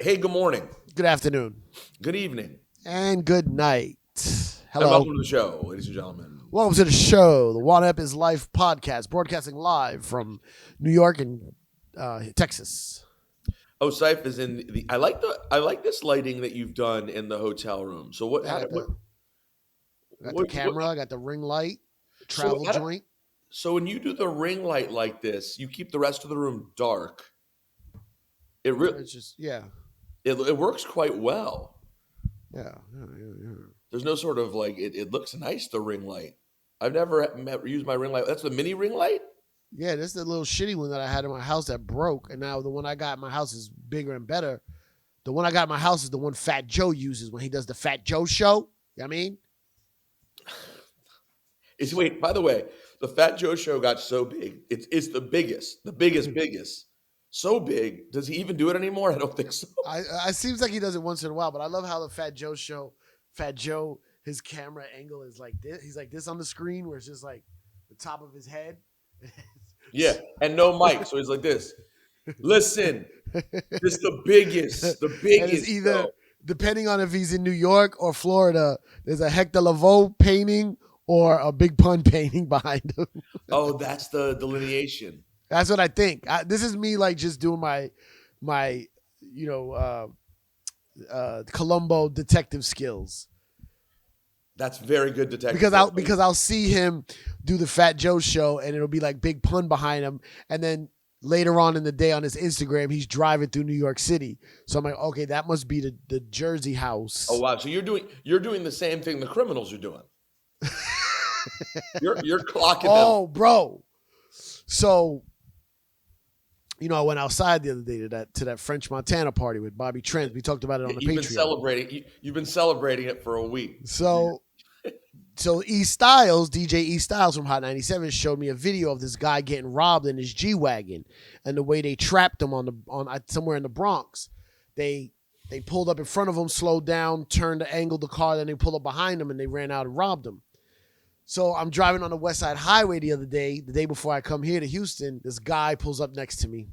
Hey, good morning. Good afternoon. Good evening. And good night. And Hello. welcome to the show, ladies and gentlemen. Welcome to the show, the Juan is Life podcast, broadcasting live from New York and Texas. Oh, Cipha is in the. I like this lighting that you've done in the hotel room. So what? I got the camera, I got the ring light, So travel joint. so when you do the ring light like this, you keep the rest of the room dark. It really It's just it works quite well. yeah. There's no sort of like it looks nice, the ring light. I've never used my ring light. That's the mini ring light. Yeah, this is the little shitty one that I had in my house that broke, and now the one I got in my house is bigger and better. The one I got in my house is the one Fat Joe uses when he does the Fat Joe show. You know what I mean? Wait, by the way, the Fat Joe show got so big. It's the biggest. So big. Does he even do it anymore? I don't think so. I seems like he does it once in a while, but I love how the Fat Joe show, Fat Joe, his camera angle is like this. He's like this on the screen, where it's just like the top of his head. Yeah, and no mic, so he's like this. Listen, this the biggest. And it's either, depending on if he's in New York or Florida, there's a Hector Lavoe painting or a Big Pun painting behind him. Oh, that's the delineation. That's what I think. This is me like just doing my Columbo detective skills. That's very good detective. Because I'll see him do the Fat Joe show and it'll be like Big Pun behind him, and then later on in the day on his Instagram he's driving through New York City. So I'm like, okay, that must be the Jersey house. Oh wow! So you're doing the same thing the criminals are doing. you're clocking them. Oh, bro. So, I went outside the other day to that French Montana party with Bobby Trent. We talked about it on the Patreon. You've been celebrating it for a week. So E Styles, DJ E Styles from Hot 97, showed me a video of this guy getting robbed in his G-Wagon, and the way they trapped him on somewhere in the Bronx. They pulled up in front of him, slowed down, angled the car, then they pulled up behind him and they ran out and robbed him. So I'm driving on the West Side Highway the day before I come here to Houston. This guy pulls up next to me,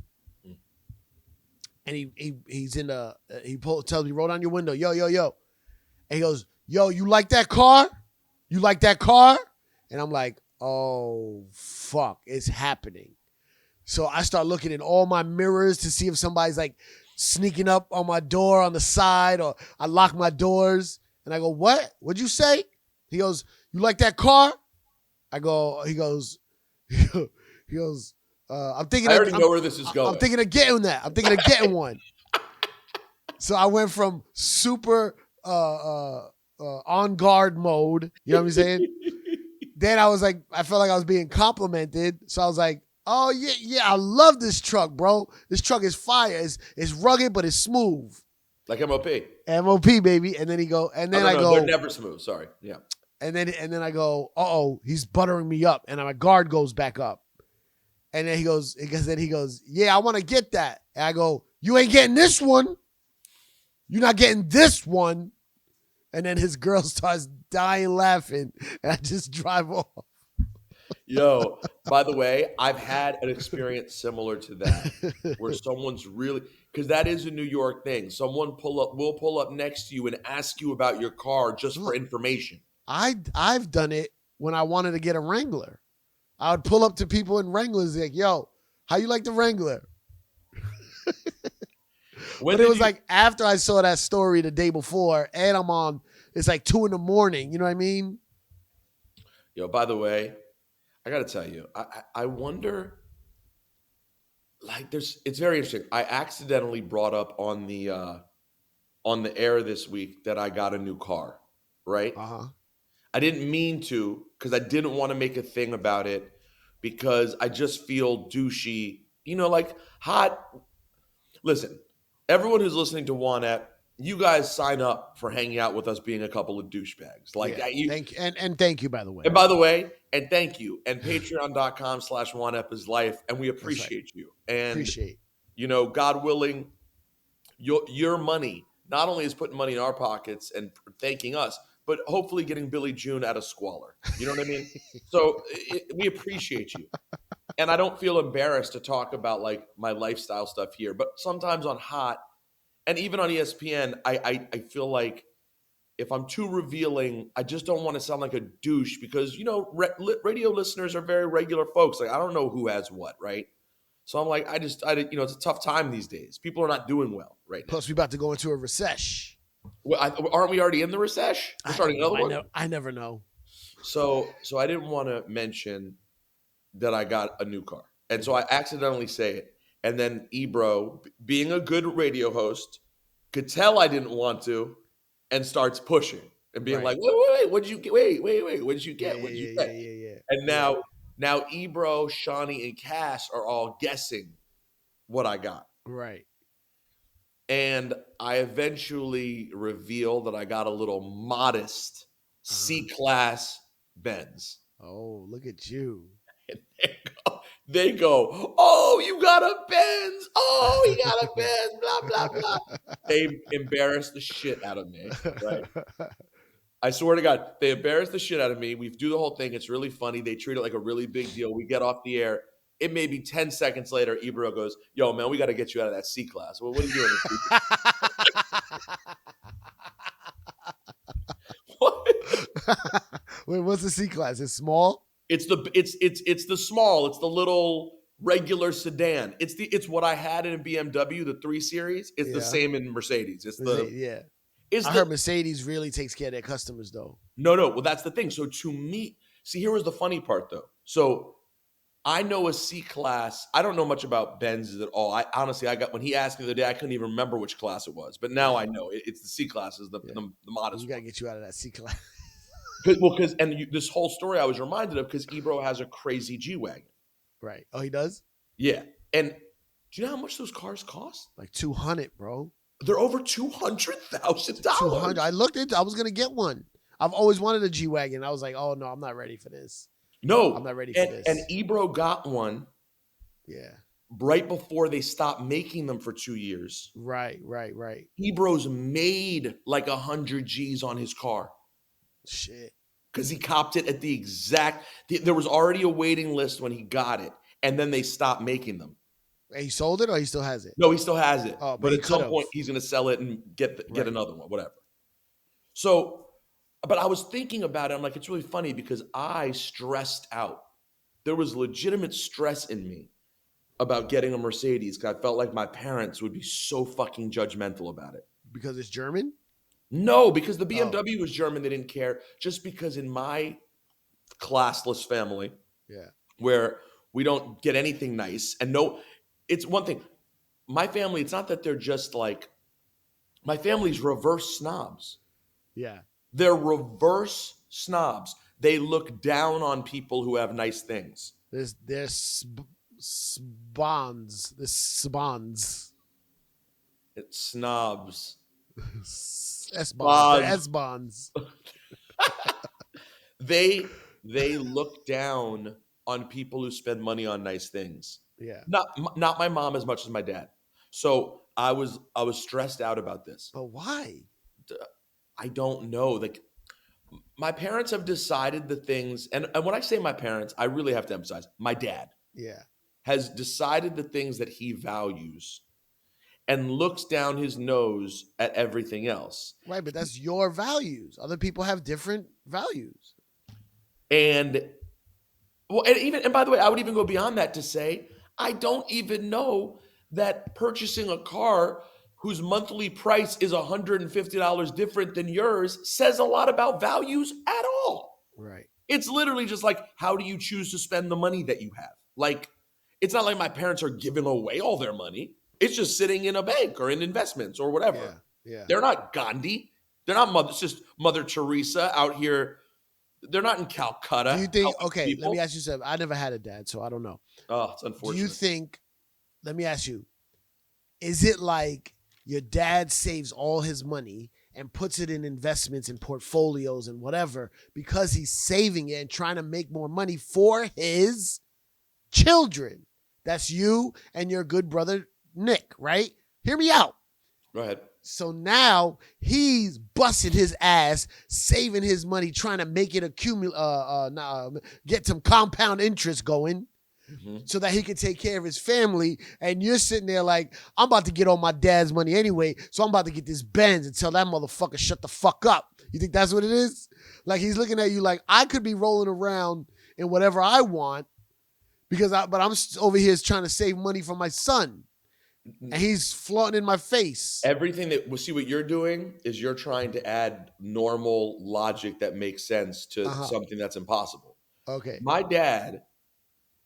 and he's in tells me, roll down your window, yo, and he goes, yo, you like that car? You like that car? And I'm like, oh fuck, it's happening. So I start looking in all my mirrors to see if somebody's like sneaking up on my door on the side, or I lock my doors, and I go, what? What'd you say? He goes, you like that car? He goes, I'm thinking. I already know where this is going. I'm thinking of getting that. I'm thinking of getting one. So I went from super on guard mode. You know what I'm saying? Then I was like, I felt like I was being complimented. So I was like, oh yeah, I love this truck, bro. This truck is fire. It's rugged, but it's smooth. Like MOP. MOP, baby. And then they're never smooth. Sorry. Yeah. And then I go, he's buttering me up, and my guard goes back up. And then he goes, yeah, I want to get that. And I go, you ain't getting this one. You're not getting this one. And then his girl starts dying laughing, and I just drive off. Yo, by the way, I've had an experience similar to that, where someone's really, because that is a New York thing. Someone will pull up next to you and ask you about your car just for information. I've done it when I wanted to get a Wrangler. I would pull up to people in Wranglers like, yo, how you like the Wrangler? But it was like after I saw that story the day before, and it's like 2 a.m. You know what I mean? Yo, by the way, I got to tell you, I wonder, like it's very interesting. I accidentally brought up on the air this week that I got a new car, right? Uh-huh. I didn't mean to, because I didn't want to make a thing about it, because I just feel douchey, like hot. Listen, everyone who's listening to Juanette, you guys sign up for hanging out with us being a couple of douchebags. Thank you. And thank you, by the way. And by the way, and thank you. And patreon.com/OneUp is life. And we appreciate you. And God willing, your money not only is putting money in our pockets and thanking us, but hopefully getting Billy June out of squalor. You know what I mean? So we appreciate you. And I don't feel embarrassed to talk about like my lifestyle stuff here. But sometimes on Hot, And even on ESPN, I feel like if I'm too revealing, I just don't want to sound like a douche because, radio listeners are very regular folks. Like, I don't know who has what, right? So I'm like, it's a tough time these days. People are not doing well right now. Plus, we're about to go into a recession. Well, aren't we already in the recession? We're starting another one? I never know. So I didn't want to mention that I got a new car. And so I accidentally say it. And then Ebro, being a good radio host, could tell I didn't want to and starts pushing and being like, wait, what'd you get? Wait, what did you get? What did you get? Yeah. And now Ebro, Shawnee, and Cass are all guessing what I got. Right. And I eventually reveal that I got a little modest C-Class Benz. Oh, look at you. And they go, oh, you got a Benz. Oh, he got a Benz, blah, blah, blah. They embarrassed the shit out of me, right? I swear to God, they embarrassed the shit out of me. We do the whole thing. It's really funny. They treat it like a really big deal. We get off the air. It may be 10 seconds later, Ebro goes, yo, man, we got to get you out of that C-Class. Well, what are you doing? What? Wait, what's the C-Class? It's small? It's the small. It's the little regular sedan. It's what I had in a BMW, the 3 Series. It's the same in Mercedes. I heard Mercedes really takes care of their customers, though. No. Well, that's the thing. So to me, see, here was the funny part, though. So I know a C-Class. I don't know much about Benzes at all. When he asked me the other day, I couldn't even remember which class it was. But now I know it's the C-Class is the modest. We got to get you out of that C-Class. This whole story I was reminded of because Ebro has a crazy G-Wagon. Right. Oh, he does? Yeah. And do you know how much those cars cost? Like $200, bro. They're over $200,000. $200. I looked into. I was gonna get one. I've always wanted a G-Wagon. I was like, oh no, I'm not ready for this. No, I'm not ready for this. And Ebro got one. Yeah. Right before they stopped making them for 2 years. Right. Ebro's made like 100 G's on his car. Shit. Because he copped it at there was already a waiting list when he got it, and then they stopped making them. He sold it or he still has it? No, he still has it. Oh, but at some point, he's going to sell it and get another one, whatever. So, but I was thinking about it. I'm like, it's really funny because I stressed out. There was legitimate stress in me about getting a Mercedes because I felt like my parents would be so fucking judgmental about it. Because it's German? No, because the BMW was German. They didn't care. Just because in my classless family, where we don't get anything nice it's one thing. My family, it's not that they're just like, my family's reverse snobs. Yeah. They're reverse snobs. They look down on people who have nice things. There's spawns. There's spawns. It's snobs. S-bonds. They look down on people who spend money on nice things. Yeah. Not my mom as much as my dad. So I was stressed out about this. But why? I don't know. Like, my parents have decided the things, and when I say my parents, I really have to emphasize my dad. Yeah. Has decided the things that he values and looks down his nose at everything else. Right, but that's your values. Other people have different values. And by the way, I would even go beyond that to say, I don't even know that purchasing a car whose monthly price is $150 different than yours says a lot about values at all. Right. It's literally just like, how do you choose to spend the money that you have? Like, it's not like my parents are giving away all their money. It's just sitting in a bank or in investments or whatever. Yeah. They're not Gandhi. They're not it's just Mother Teresa out here. They're not in Calcutta. Do you think, okay, let me ask you something. I never had a dad, so I don't know. Oh, it's unfortunate. Do you think, let me ask you, is it like your dad saves all his money and puts it in investments and portfolios and whatever because he's saving it and trying to make more money for his children? That's you and your good brother, Nick, right? Hear me out. Go ahead. So now he's busting his ass, saving his money, trying to make it accumulate, get some compound interest going. so that he can take care of his family. And you're sitting there like, I'm about to get all my dad's money anyway, so I'm about to get this Benz and tell that motherfucker shut the fuck up. You think that's what it is? Like, he's looking at you like, I could be rolling around in whatever I want but I'm over here trying to save money for my son. And he's flaunting in my face. Everything that, see, what you're doing is you're trying to add normal logic that makes sense to something that's impossible. Okay. My dad,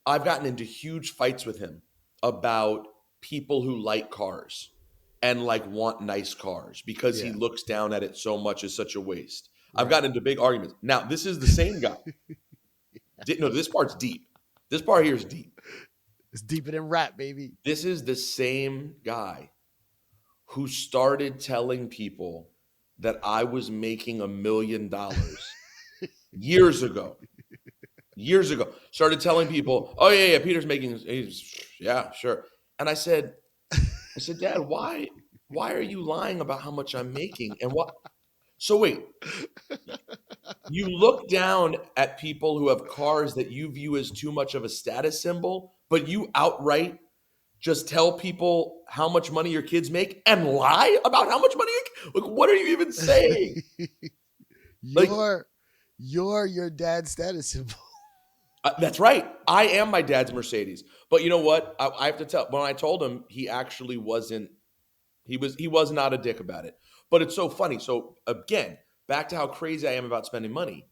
I've gotten into huge fights with him about people who like cars and like want nice cars because he looks down at it so much as such a waste. Right. I've gotten into big arguments. Now, this is the same guy. No, this part's deep. This part here is deep. It's deeper than rap, baby. This is the same guy who started telling people that I was making $1 million years ago. Years ago. Started telling people, oh, yeah, Peter's making, yeah, sure. And I said, Dad, why are you lying about how much I'm making? And what? So wait, you look down at people who have cars that you view as too much of a status symbol, but you outright just tell people how much money your kids make and lie about how much money like, what are you even saying? You're your dad's status symbol. That's right. I am my dad's Mercedes. But you know what? I have to tell, when I told him, he actually wasn't, he was not a dick about it. But it's so funny. So again, back to how crazy I am about spending money.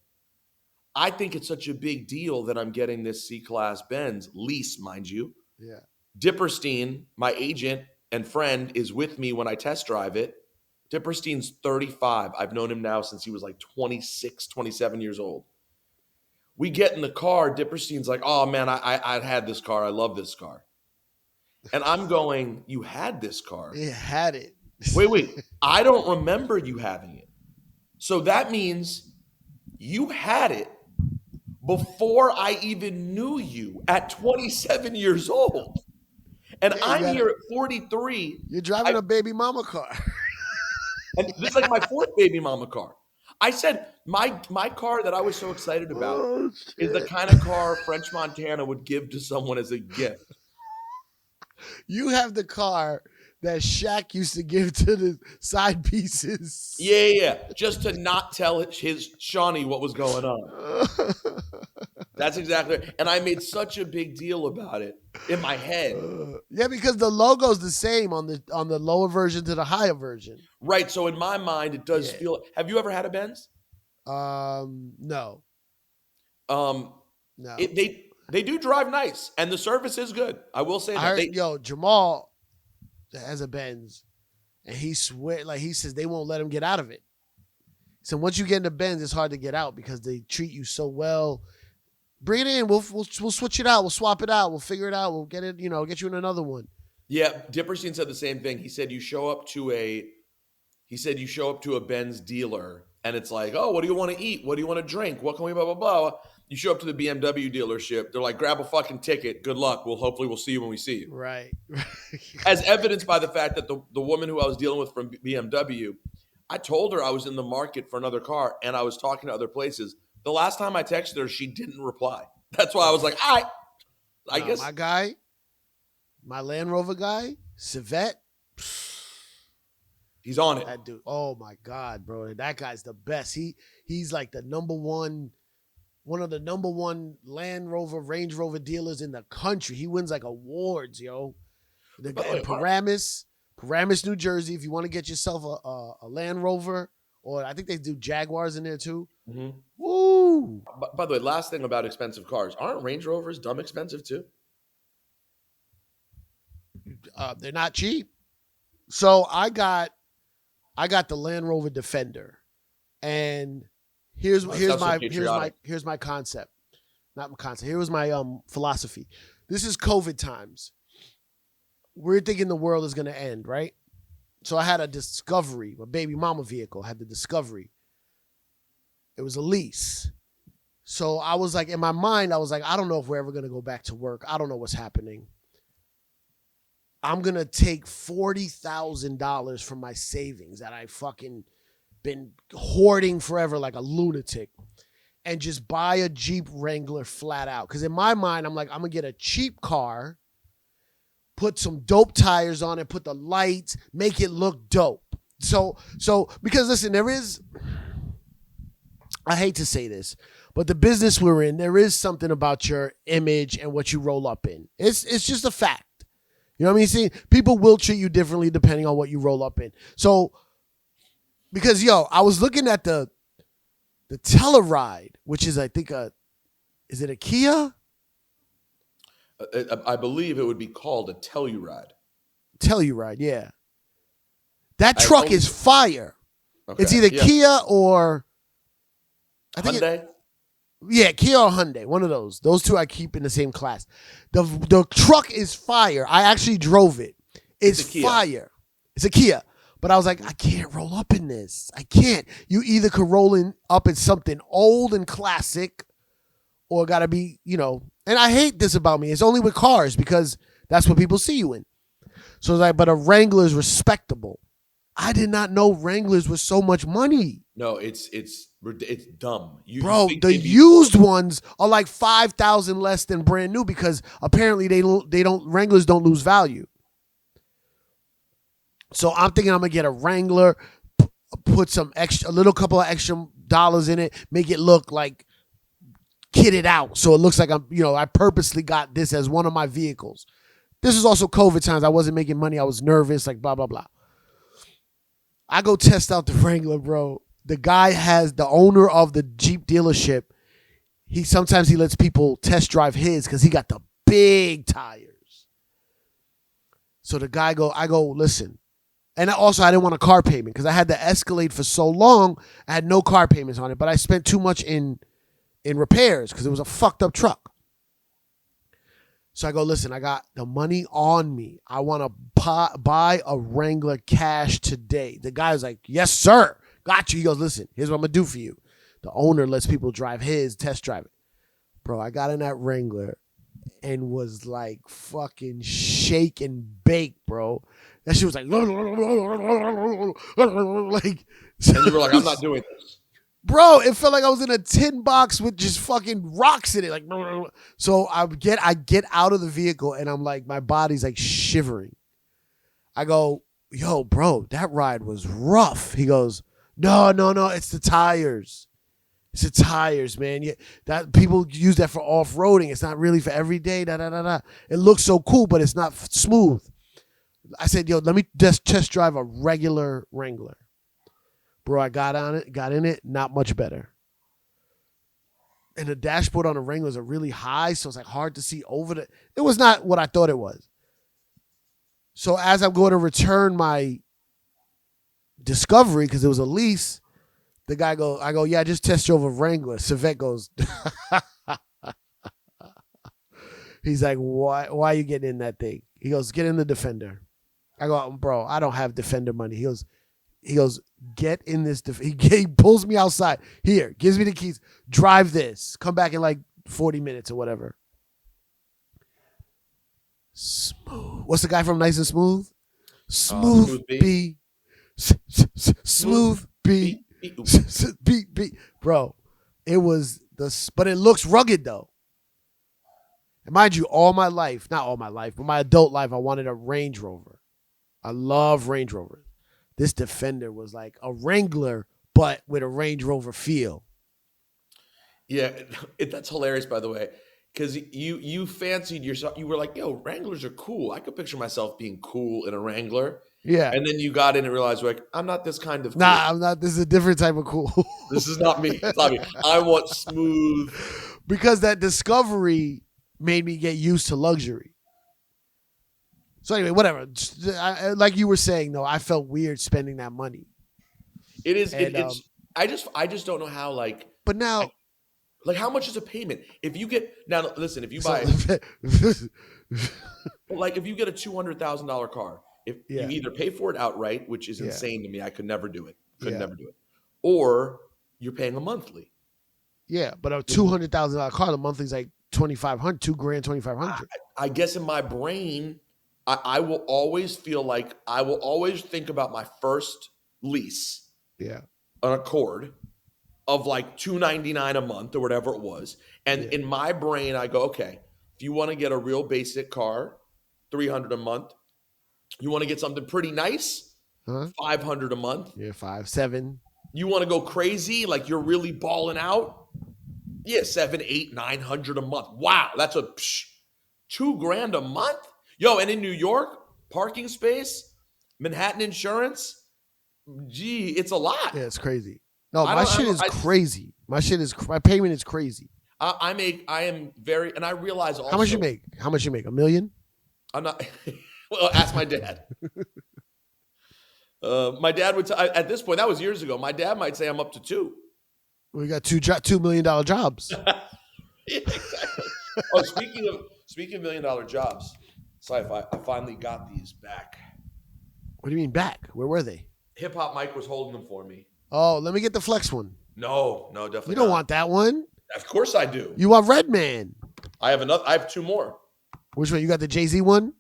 I think it's such a big deal that I'm getting this C-Class Benz lease, mind you. Yeah. Dipperstein, my agent and friend, is with me when I test drive it. Dipperstein's 35. I've known him now since he was like 26, 27 years old. We get in the car. Dipperstein's like, oh, man, I had this car. I love this car. And I'm going, you had this car? You had it. Wait. I don't remember you having it. So that means you had it before I even knew you at 27 years old. And I'm here at 43. You're driving a baby mama car. And this is like my fourth baby mama car. I said my car that I was so excited about is the kind of car French Montana would give to someone as a gift. You have the car that Shaq used to give to the side pieces. Yeah. Just to not tell his Shawnee what was going on. That's exactly right. And I made such a big deal about it in my head. Yeah, because the logo's the same on the lower version to the higher version. Right. So in my mind, it does feel. Have you ever had a Benz? No. No. They do drive nice, and the service is good. I will say that. Jamal has a Benz, and he says they won't let him get out of it. So once you get in the Benz, it's hard to get out because they treat you so well. Bring it in. We'll switch it out. We'll swap it out. We'll figure it out. We'll get it. Get you in another one. Yeah, Dipperstein said the same thing. He said you show up to a Benz dealer, and it's like, oh, what do you want to eat? What do you want to drink? What can we blah blah blah? You show up to the BMW dealership. They're like, grab a fucking ticket. Good luck. Hopefully we'll see you when we see you. Right. As evidenced by the fact that the woman who I was dealing with from BMW, I told her I was in the market for another car, and I was talking to other places. The last time I texted her, she didn't reply. That's why I was like, I guess. My guy, my Land Rover guy, Cipha. He's on it. That dude. Oh my God, bro. That guy's the best. He's like the one of the number one Land Rover, Range Rover dealers in the country. He wins like awards, yo. In Paramus, New Jersey. If you want to get yourself a Land Rover, or I think they do Jaguars in there too. Mm-hmm. Woo! By the way, last thing about expensive cars, aren't Range Rovers dumb expensive too? They're not cheap. So I got the Land Rover Defender, and here's my concept. Not my concept. Here was my philosophy. This is COVID times. We're thinking the world is gonna end, right? So I had a Discovery, my baby mama vehicle, had the Discovery. It was a lease. So I was like, in my mind, I was like, I don't know if we're ever going to go back to work. I don't know what's happening. I'm going to take $40,000 from my savings that I fucking been hoarding forever like a lunatic. and just buy a Jeep Wrangler flat out. Because in my mind, I'm like, I'm going to get a cheap car, put some dope tires on it, put the lights, make it look dope. So because listen, I hate to say this, but the business we're in, there is something about your image and what you roll up in. It's just a fact. You know what I mean? See, people will treat you differently depending on what you roll up in. So, because I was looking at the Telluride, which is I think is it a Kia? I believe it would be called a Telluride. Telluride, yeah. That truck is fire. Okay. It's either Kia or I think Hyundai. Kia or Hyundai, one of those. Those two I keep in the same class. The truck is fire. I actually drove it. It's fire. It's a Kia. But I was like, I can't roll up in this. I can't. You either could roll up in something old and classic or got to be, and I hate this about me. It's only with cars because that's what people see you in. So it's like, but a Wrangler is respectable. I did not know Wranglers was so much money. No, it's dumb. Bro, the used ones are like $5,000 less than brand new because apparently Wranglers don't lose value. So I'm thinking I'm gonna get a Wrangler, put a couple of extra dollars in it, make it look like kitted out, so it looks like I purposely got this as one of my vehicles. This is also COVID times. I wasn't making money. I was nervous, like blah blah blah. I go test out the Wrangler, bro. The owner of the Jeep dealership. Sometimes he lets people test drive his because he got the big tires. So I go, listen. And I didn't want a car payment because I had the Escalade for so long. I had no car payments on it, but I spent too much in repairs because it was a fucked up truck. So I go, listen, I got the money on me. I want to buy a Wrangler cash today. The guy was like, yes, sir. Got you. He goes, listen, here's what I'm going to do for you. The owner lets people drive his, test drive it. Bro, I got in that Wrangler and was like fucking shake and bake, bro. That shit was like, like, and you were like, I'm not doing this. Bro, it felt like I was in a tin box with just fucking rocks in it. Like, so I get out of the vehicle and I'm like, my body's like shivering. I go, yo, bro, that ride was rough. He goes, no, it's the tires. It's the tires, man. That people use that for off-roading. It's not really for every day. It looks so cool, but it's not smooth. I said, yo, let me just test drive a regular Wrangler. Bro, I got in it, not much better. And the dashboard on the Wranglers are really high, so it's like hard to see over it was not what I thought it was. So as I'm going to return my Discovery, because it was a lease, I go, yeah, just test drove a Wrangler. Savette goes, he's like, why are you getting in that thing? He goes, get in the Defender. I go, bro, I don't have Defender money. He goes, get in this. He pulls me outside. Here, gives me the keys. Drive this. Come back in like 40 minutes or whatever. Smooth. What's the guy from Nice and Smooth? Smooth B. Smooth B. B. Bro, it was but it looks rugged though. And mind you, not all my life, but my adult life, I wanted a Range Rover. I love Range Rovers. This Defender was like a Wrangler, but with a Range Rover feel. Yeah, that's hilarious, by the way, because you fancied yourself. You were like, yo, Wranglers are cool. I could picture myself being cool in a Wrangler. Yeah. And then you got in and realized, like, I'm not this kind of cool. Nah, I'm not. This is a different type of cool. This is not me. It's not me. I want smooth. Because that Discovery made me get used to luxury. So anyway, whatever. Like you were saying, though, I felt weird spending that money. It is. It's. I just don't know how. Like. But now. Like, how much is a payment? If you get now, listen. If you buy, like, if you get a $200,000 car, if you either pay for it outright, which is insane to me, I could never do it. Never do it. Or you're paying a monthly. Yeah, but a $200,000 car, the monthly's like $2,500, $2,000, $2,500. I guess in my brain, I will always feel like I will always think about my first lease. Yeah. An Accord. of like $2.99 a month or whatever it was. And in my brain, I go, okay, if you want to get a real basic car, $300 a month. You want to get something pretty nice, $500 a month. Yeah, 5, 7. You want to go crazy, like you're really balling out? Yeah, 7, 8, 900 a month. Wow, that's a $2,000 a month. Yo, and in New York, parking space, Manhattan insurance, gee, it's a lot. Yeah, it's crazy. No, my shit is crazy. My payment is crazy. I am very, and I realize also. How much you make? $1 million? I'm not. Well, ask my dad. My dad would at this point. That was years ago. My dad might say I'm up to 2. We got $2 million jobs. Yeah, exactly. Oh, speaking of $1 million jobs, Cipha, I finally got these back. What do you mean back? Where were they? Hip Hop Mike was holding them for me. Oh, let me get the Flex one. No, definitely. You don't want that one. Of course I do. You want Redman. I have 2 more. Which one? You got the Jay-Z one?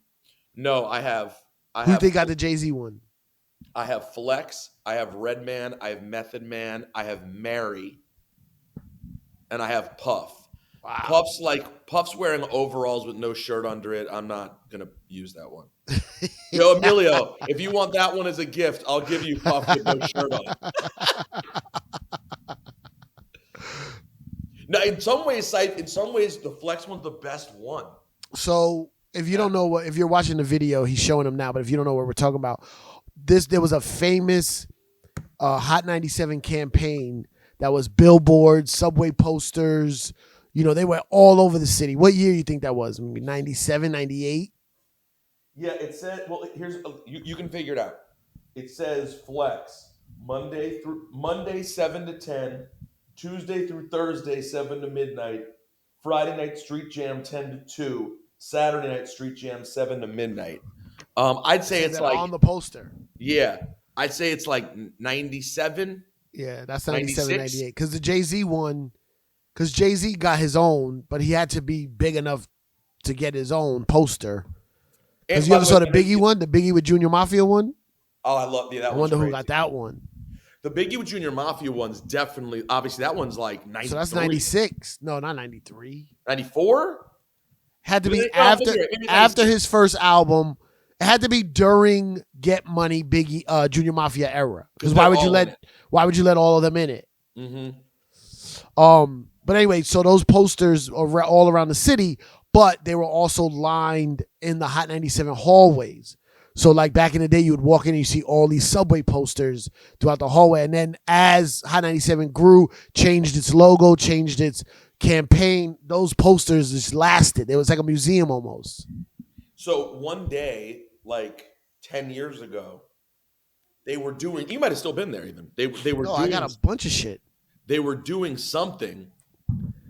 No, I have. Who think got the Jay-Z one? I have Flex. I have Redman. I have Method Man. I have Mary. And I have Puff. Wow. Puff's wearing overalls with no shirt under it. I'm not gonna use that one. Yo, Emilio, if you want that one as a gift, I'll give you Puff with no shirt on. Now, in some ways, the Flex one's the best one. So if you don't know if you're watching the video, he's showing them now. But if you don't know what we're talking about, there was a famous Hot 97 campaign that was billboards, subway posters. You know, they were all over the city. What year do you think that was? Maybe 97, 98? Yeah, it said, well, you can figure it out. It says Flex, Monday 7 to 10, Tuesday through Thursday 7 to midnight, Friday night street jam 10 to 2, Saturday night street jam 7 to midnight. I'd say it's like on the poster. Yeah, I'd say it's like 97. Yeah, that's 97, 98. Because the Jay-Z one, because Jay-Z got his own, but he had to be big enough to get his own poster. Because you ever saw the Biggie one, the Biggie with Junior Mafia one? Oh, I love that. I wonder who got that one. The Biggie with Junior Mafia one's definitely, obviously, that one's like 93. So that's 96. No, not 93. 94? Had to be after his first album. It had to be during Get Money, Biggie, Junior Mafia era. Because why would you let all of them in it? Mm-hmm. But anyway, so those posters are all around the city, but they were also lined in the Hot 97 hallways. So like back in the day, you would walk in and you see all these subway posters throughout the hallway. And then as Hot 97 grew, changed its logo, changed its campaign, those posters just lasted. It was like a museum almost. So one day, like 10 years ago, they were doing, you might have still been there even. They were doing, I got a bunch of shit. They were doing something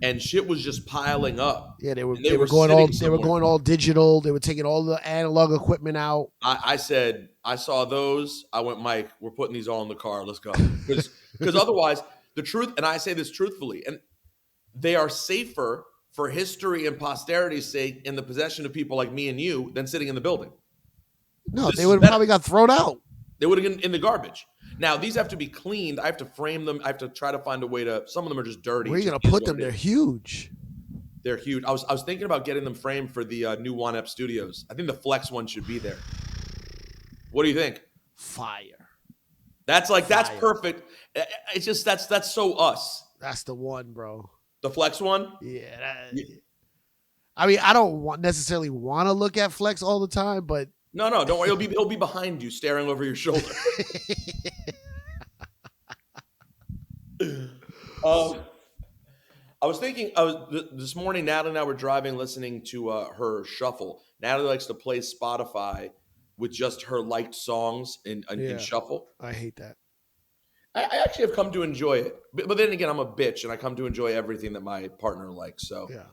and shit was just piling up. Yeah, they were going all digital. They were taking all the analog equipment out. I said, I saw those. I went, Mike, we're putting these all in the car. Let's go. Because otherwise, the truth, and I say this truthfully, and they are safer for history and posterity's sake in the possession of people like me and you than sitting in the building. No, they would have probably got thrown out. They would have been in the garbage. Now, these have to be cleaned. I have to frame them. I have to try to find a way to, some of them are just dirty. Where are you going to put them? They're huge. They're huge. I was thinking about getting them framed for the new Juan Ep Studios. I think the Flex one should be there. What do you think? Fire. That's perfect. It's just, that's so us. That's the one, bro. The Flex one? Yeah. I mean, I don't necessarily want to look at Flex all the time, but no, don't worry. He'll be behind you, staring over your shoulder. I was thinking, this morning, Natalie and I were driving, listening to her shuffle. Natalie likes to play Spotify with just her liked songs in shuffle. I hate that. I actually have come to enjoy it, but then again, I'm a bitch, and I come to enjoy everything that my partner likes. So, yeah.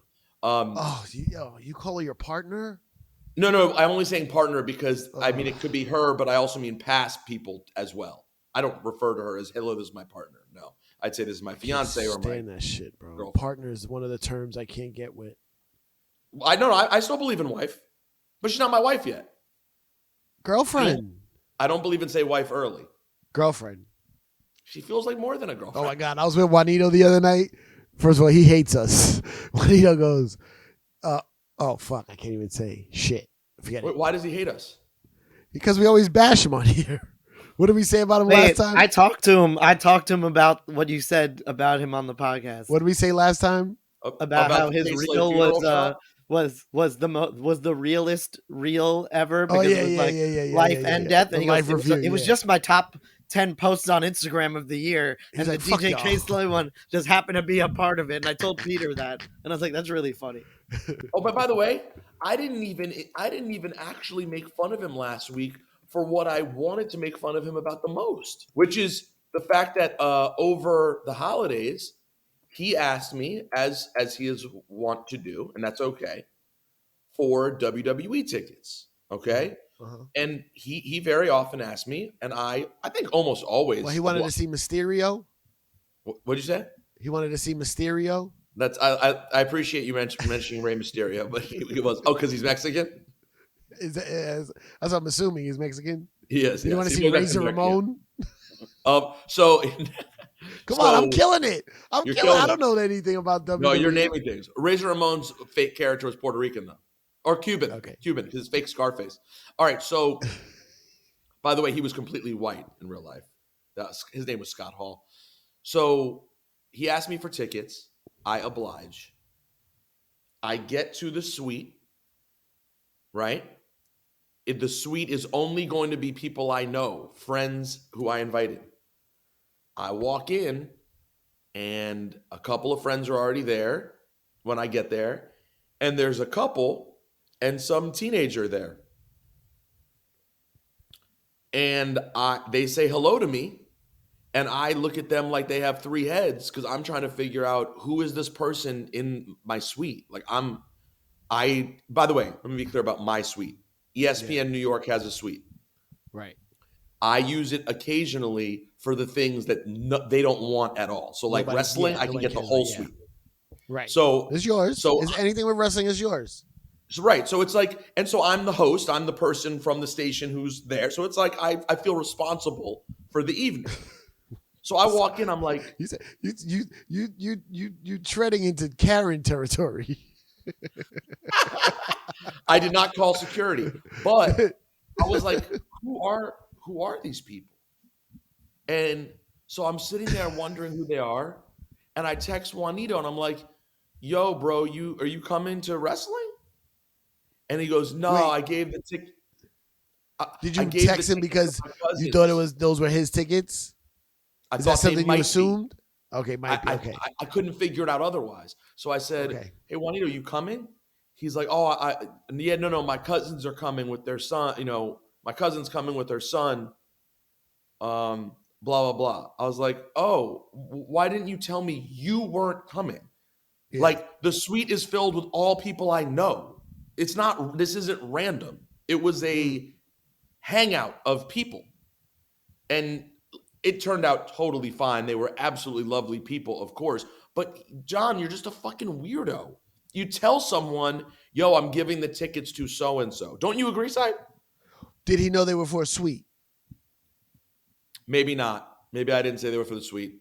You call her your partner? No, I'm only saying partner because I mean it could be her, but I also mean past people as well. I don't refer to her as hello, this is my partner. No, I'd say this is my fiance or my that shit, bro. Girlfriend. Partner is one of the terms I can't get with. I know. I still believe in wife, but she's not my wife yet. Girlfriend. I don't believe in say wife early. Girlfriend. She feels like more than a girlfriend. Oh my God. I was with Juanito the other night. First of all, he hates us. Juanito goes, oh fuck, I can't even say shit. Forget it. Why does he hate us? Because we always bash him on here. What did we say about him last time? I talked to him about what you said about him on the podcast. What did we say last time? About how his reel was the realest reel ever because it was life and death. And he goes, it was just my top 10 posts on Instagram of the year, and the DJ K-Slay one just happened to be a part of it. And I told Peter that, and I was like, "That's really funny." Oh, but by the way, I didn't even actually make fun of him last week for what I wanted to make fun of him about the most, which is the fact that over the holidays, he asked me, as he is wont to do, and that's okay, for WWE tickets. Okay. Uh-huh. And he very often asked me, and I think almost always. Well, he wanted to see Mysterio. What'd you say? He wanted to see Mysterio. That's I appreciate you mentioning Rey Mysterio, but he was because he's Mexican. That's what I'm assuming. He's Mexican. He is. You want to see Razor Ramon? So come on, I'm killing it. I'm killing. I don't know anything about WWE. No, you're naming things. Razor Ramon's fake character was Puerto Rican though, or Cuban. Okay, Cuban. His fake Scarface. All right. So, by the way, he was completely white in real life. His name was Scott Hall. So he asked me for tickets. I oblige. I get to the suite. Right? The suite is only going to be people I know, friends who I invited. I walk in, and a couple of friends are already there when I get there, and there's a couple and some teenager there. And they say hello to me, and I look at them like they have three heads because I'm trying to figure out who is this person in my suite. Like by the way, let me be clear about my suite. ESPN New York has a suite. Right. I use it occasionally for the things that they don't want at all. So like wrestling, I can get the whole suite. Right. So it's yours. So anything with wrestling is yours. So, right. So it's like, and so I'm the host. I'm the person from the station who's there. So it's like I feel responsible for the evening. So I walk in. I'm like, you treading into Karen territory. I did not call security, but I was like, who are these people? And so I'm sitting there wondering who they are. And I text Juanito and I'm like, yo, bro, are you coming to wrestling? And he goes, no, wait, I gave the ticket. Did you text him because you thought those were his tickets? Is that something you assumed? Okay, might be. Okay. I couldn't figure it out otherwise. So I said, hey, Juanito, you coming? He's like, oh, no, my cousins are coming with their son. You know, my cousin's coming with their son. Blah, blah, blah. I was like, oh, why didn't you tell me you weren't coming? Yeah. Like, the suite is filled with all people I know. This isn't random. It was a hangout of people. And it turned out totally fine. They were absolutely lovely people, of course. But John, you're just a fucking weirdo. You tell someone, yo, I'm giving the tickets to so-and-so. Don't you agree, Si? Did he know they were for a suite? Maybe not. Maybe I didn't say they were for the suite.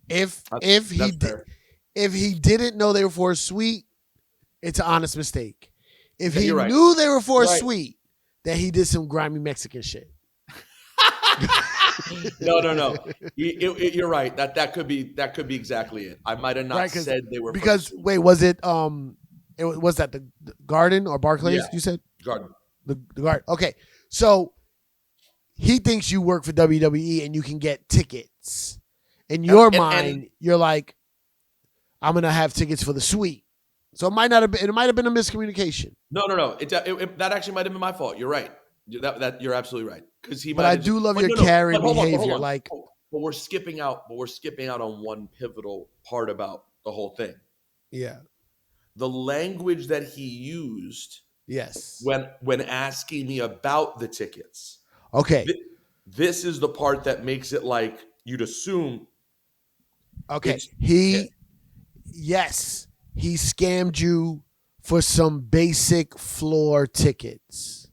If he didn't know they were for a suite, it's an honest mistake. If he knew they were for a suite, then he did some grimy Mexican shit. No. You're right. That could be exactly it. I might have not said they were because wait, was it was that the Garden or Barclays? Yeah. You said Garden. The Garden. Okay, so he thinks you work for WWE and you can get tickets. In your mind, you're like, I'm gonna have tickets for the suite. So it might have been a miscommunication. No. That actually might have been my fault. You're right. That you're absolutely right. But I do love your Karen behavior. Hold on. Like, but we're skipping out on one pivotal part about the whole thing. Yeah. The language that he used. Yes. When asking me about the tickets. Okay. This is the part that makes it like you'd assume. Okay. He scammed you for some basic floor tickets.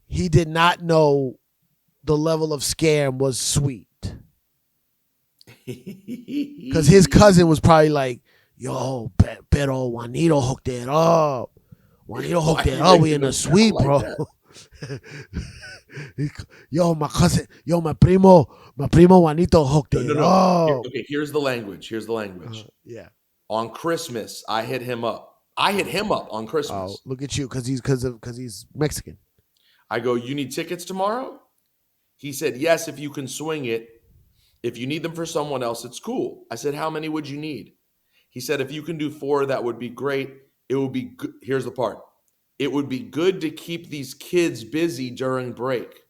He did not know the level of scam was sweet. Because his cousin was probably like, yo, pero Juanito hooked it up. Juanito hooked it up. We in the suite, bro. Yo, my cousin, my primo Juanito hooked it up. Okay, here's the language. Yeah. On Christmas, I hit him up. On Christmas. Oh, look at you, because he's Mexican. I go, you need tickets tomorrow? He said, yes, if you can swing it. If you need them for someone else, it's cool. I said, how many would you need? He said, if you can do 4, that would be great. It would be good. Here's the part. It would be good to keep these kids busy during break.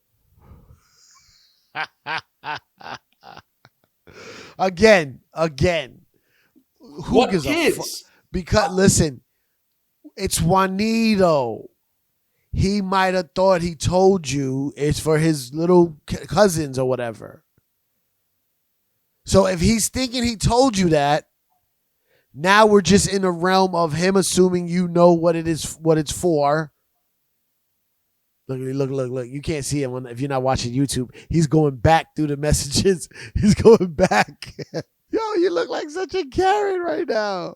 Again. Who What gives kids? a fuck? Because, listen, it's Juanito. He might have thought he told you it's for his little cousins or whatever. So if he's thinking he told you that, now we're just in the realm of him assuming you know what it's for. Look. You can't see him if you're not watching YouTube. He's going back through the messages. He's going back. Yo, you look like such a Karen right now.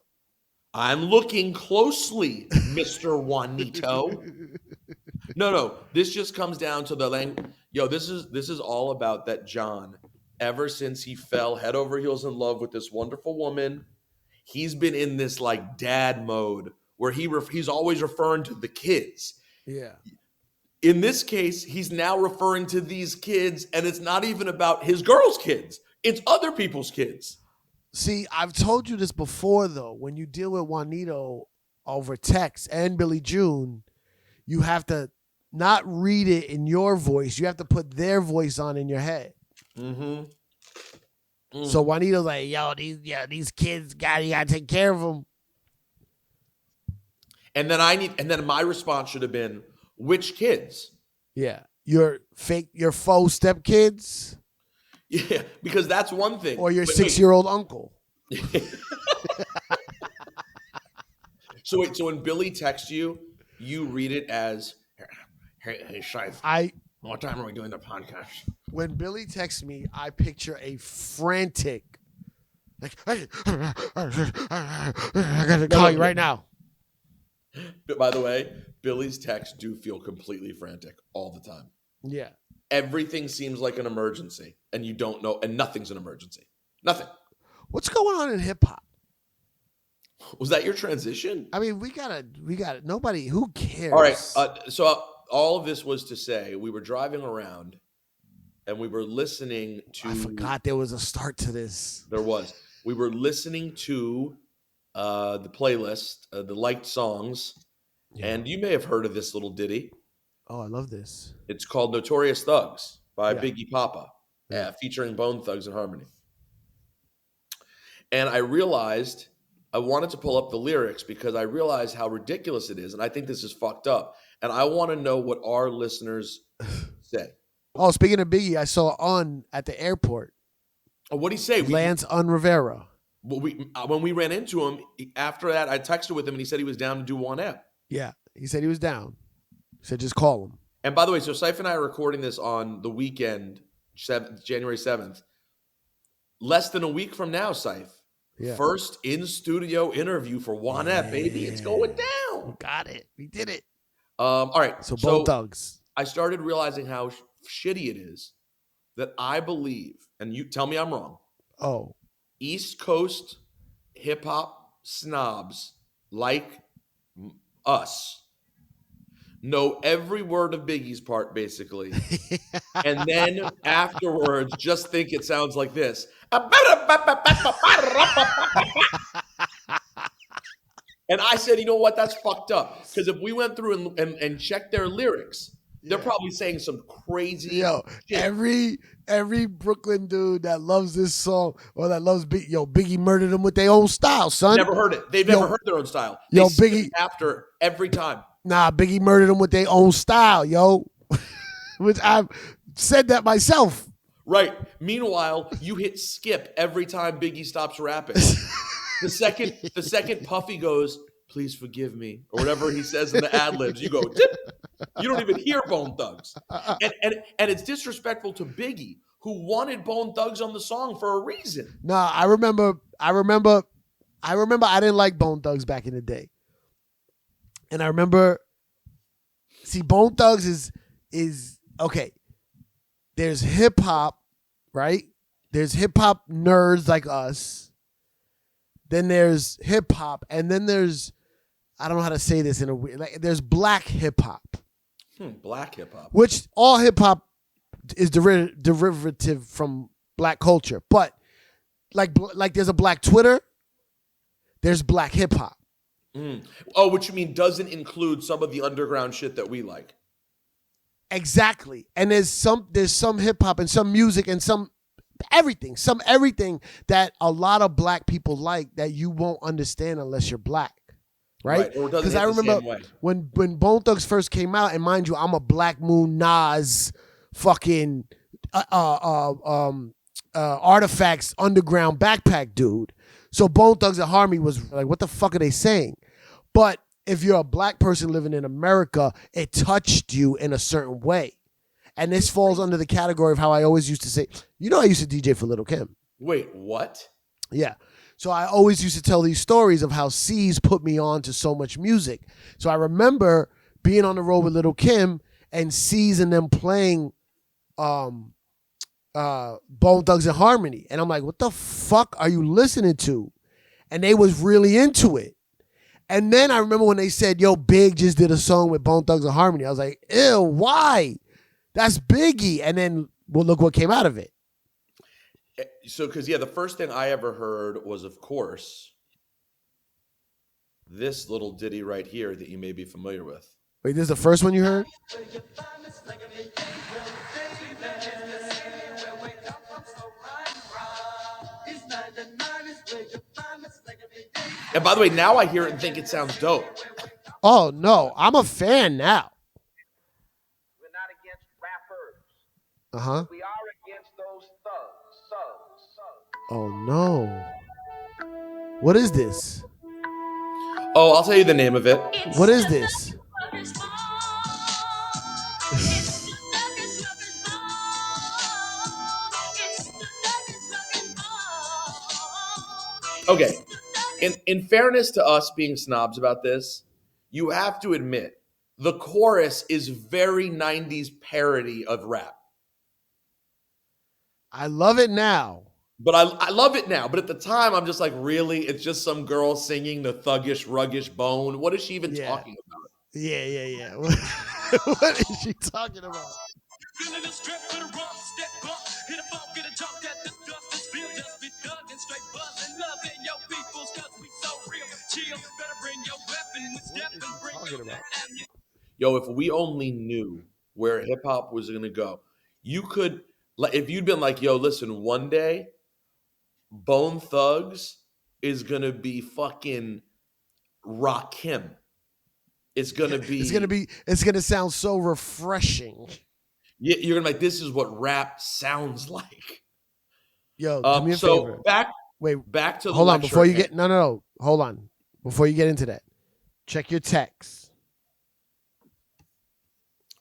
I'm looking closely, Mr. Juanito. No. This just comes down to the language. Yo, this is all about that John. Ever since he fell head over heels in love with this wonderful woman, he's been in this like dad mode where he's always referring to the kids. Yeah. In this case, he's now referring to these kids, and it's not even about his girl's kids. It's other people's kids. See, I've told you this before, though. When you deal with Juanito over text and Billy June, you have to not read it in your voice. You have to put their voice on in your head. So Juanito's like, yo, these kids, you gotta take care of them. And then my response should have been, which kids? Yeah, your faux stepkids. Yeah, because that's one thing. Or your 6-year-old uncle. So when Billy texts you, you read it as, hey, Cipha, what time are we doing the podcast? When Billy texts me, I picture a frantic, like, I gotta call you right now. But by the way, Billy's texts do feel completely frantic all the time. Yeah. Everything seems like an emergency, and you don't know, and nothing's an emergency. Nothing. What's going on in hip hop? Was that your transition? I mean, we gotta. Nobody. Who cares? All right. So all of this was to say, we were driving around, and we were listening to. I forgot there was a start to this. There was. We were listening to the playlist, the liked songs, and you may have heard of this little ditty. Oh, I love this. It's called Notorious Thugs by Biggie Papa, featuring Bone Thugs and Harmony. And I realized I wanted to pull up the lyrics because I realized how ridiculous it is. And I think this is fucked up. And I want to know what our listeners say. Oh, speaking of Biggie, I saw at the airport. Oh, what'd he say? Lance Rivera. When we ran into him, after that, I texted with him and he said he was down to do one app. Yeah, he said he was down. He said just call him. And by the way, so Cipha and I are recording this on the weekend, January 7th. Less than a week from now, Cipha. Yeah. First in-studio interview for Juan baby. It's going down. We got it. We did it. All right. So Bone Thugs. I started realizing how shitty it is that I believe, and you tell me I'm wrong. Oh. East Coast hip-hop snobs like us know every word of Biggie's part, basically. And then afterwards, just think it sounds like this. And I said, you know what? That's fucked up. Because if we went through and checked their lyrics, they're probably saying some crazy shit. Every Brooklyn dude that loves this song or that loves Biggie murdered them with their own style, son. Never heard it. They've never heard their own style. Biggie after every time. Nah, Biggie murdered them with their own style, which I've said that myself. Right. Meanwhile, you hit skip every time Biggie stops rapping. The second Puffy goes, "Please forgive me," or whatever he says in the ad libs, you go, dip. You don't even hear Bone Thugs. And it's disrespectful to Biggie, who wanted Bone Thugs on the song for a reason. Nah, I remember I didn't like Bone Thugs back in the day. And I remember, Bone Thugs is okay. There's hip hop, right? There's hip hop nerds like us. Then there's hip hop, and then there's, I don't know how to say this in a weird, like, there's black hip hop. Black hip hop. Which all hip hop is derivative from black culture. But like there's a black Twitter, there's black hip hop. Oh, what you mean doesn't include some of the underground shit that we like. Exactly. And there's some hip hop and some music and some everything that a lot of black people like that you won't understand unless you're black. Right? Because I remember when Bone Thugs first came out, and mind you, I'm a Black Moon Nas fucking Artifacts underground backpack dude. So Bone Thugs and Harmony was like, what the fuck are they saying? But if you're a black person living in America, it touched you in a certain way. And this falls under the category of how I always used to say, I used to DJ for Lil' Kim. Wait, what? Yeah. So I always used to tell these stories of how C's put me on to so much music. So I remember being on the road with Lil' Kim and C's and them playing Bone Thugs and Harmony. And I'm like, what the fuck are you listening to? And they was really into it. And then I remember when they said, yo, Big just did a song with Bone Thugs and Harmony. I was like, ew, why? That's Biggie. And then, well, look what came out of it. So, because, the first thing I ever heard was, of course, this little ditty right here that you may be familiar with. Wait, this is the first one you heard? And by the way, now I hear it and think it sounds dope. Oh, no. I'm a fan now. We're not against rappers. Uh-huh. We are against those thugs. Oh, no. What is this? Oh, I'll tell you the name of it. What is this? Okay. In fairness to us being snobs about this, you have to admit the chorus is very 90s parody of rap. I love it now. But I love it now. But at the time, I'm just like, really? It's just some girl singing the thuggish, ruggish Bone? What is she even talking about? Yeah. What is she talking about? Yo, if we only knew where hip hop was going to go, you could, if you'd been like, yo, listen, one day, Bone Thugs is going to be fucking Rakim. It's going to be. It's going to sound so refreshing. Yeah, you're going to be like, this is what rap sounds like. Yo, do me a favor. Back to the hold on, before you get, no. Hold on. Before you get into that, check your text.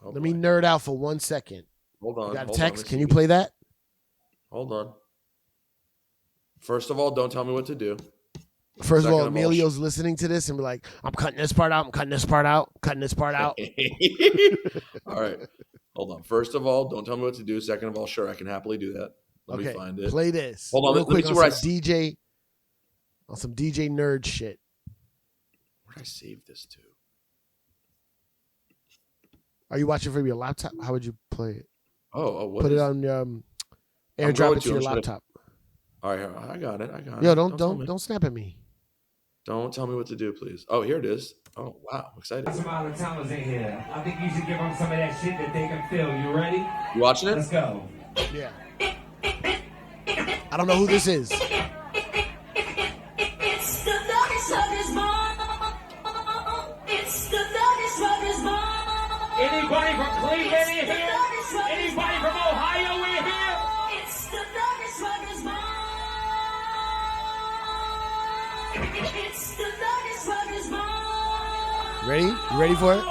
Let me nerd out for 1 second. Hold on. You got a text? Can you play that? Hold on. First of all, don't tell me what to do. First of all, Emilio's listening to this and be like, I'm cutting this part out. I'm cutting this part out. Cutting this part out. All right. Hold on. First of all, don't tell me what to do. Second of all, sure, I can happily do that. Let me find it. Play this. Hold on. Real quick on some DJ nerd shit. Where did I save this to? Are you watching from your laptop? How would you play it? What Put it on AirDrop it to your laptop. All right, I got it. Yo, don't snap at me. Don't tell me what to do, please. Oh, here it is. Oh, wow, I'm excited. Some out of towners in here. I think you should give them some of that shit that they can feel. You ready? You watching it? Let's go. Yeah. I don't know who this is. Anybody from Cleveland in here? Anybody from Ohio in here? It's the Nuggets Ruggers Mom. It's the Nuggets Ruggers Mom. Ready? You ready for it?